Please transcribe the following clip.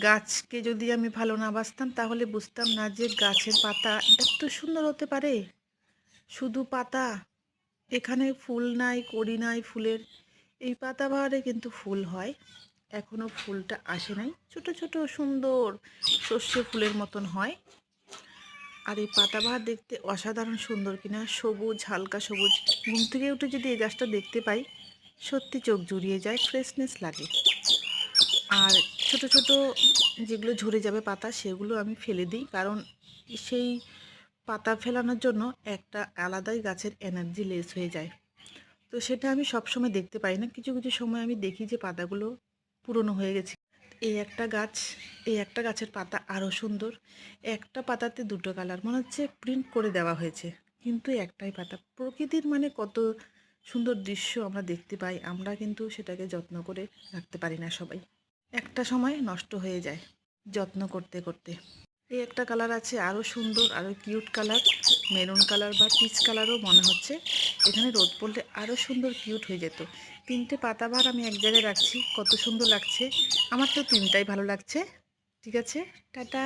গাছকে যদি আমি ভালো না বাসতাম তাহলে বুঝতাম না যে গাছের পাতা এত সুন্দর হতে পারে। শুধু পাতা, এখানে ফুল নাই, কড়ি নাই ফুলের। এই পাতাবাহারে কিন্তু ফুল হয়, এখনো ফুলটা আসে নাই। ছোট ছোট সুন্দর সর্ষে ফুলের মতন হয়। আর এই পাতাবাহার দেখতে অসাধারণ সুন্দর কিনা, সবুজ, হালকা সবুজ। ঘুম থেকে উঠে যদি এই গাছটা দেখতে পাই, সত্যি চোখ জুড়িয়ে যায়, ফ্রেশনেস লাগে। আর ছোট ছোট যেগুলো ঝরে যাবে পাতা, সেগুলো আমি ফেলে দিই, কারণ সেই পাতা ফেলানোর জন্য একটা আলাদাই গাছের এনার্জি লেস হয়ে যায়। তো সেটা আমি সবসময় দেখতে পাই না, কিছু কিছু সময় আমি দেখি যে পাতাগুলো পুরনো হয়ে গেছে। এই একটা গাছ, এই একটা গাছের পাতা আরও সুন্দর। একটা পাতাতে দুটো কালার, মনে হচ্ছে প্রিন্ট করে দেওয়া হয়েছে, কিন্তু একটাই পাতা। প্রকৃতির মানে কত সুন্দর দৃশ্য আমরা দেখতে পাই, আমরা কিন্তু সেটাকে যত্ন করে রাখতে পারি না সবাই। একটা সময় নষ্ট হয়ে যায় যত্ন করতে করতে। এই একটা কালার আছে আরও সুন্দর, আরও কিউট কালার, মেরুন কালার বা পিচ কালারও মনে হচ্ছে। এখানে রোদ পড়লে আরও সুন্দর কিউট হয়ে যেত। তিনটে পাতাবাহার আমি এক জায়গায় রাখছি, কত সুন্দর লাগছে। আমার তো তিনটাই ভালো লাগছে। ঠিক আছে, টাটা।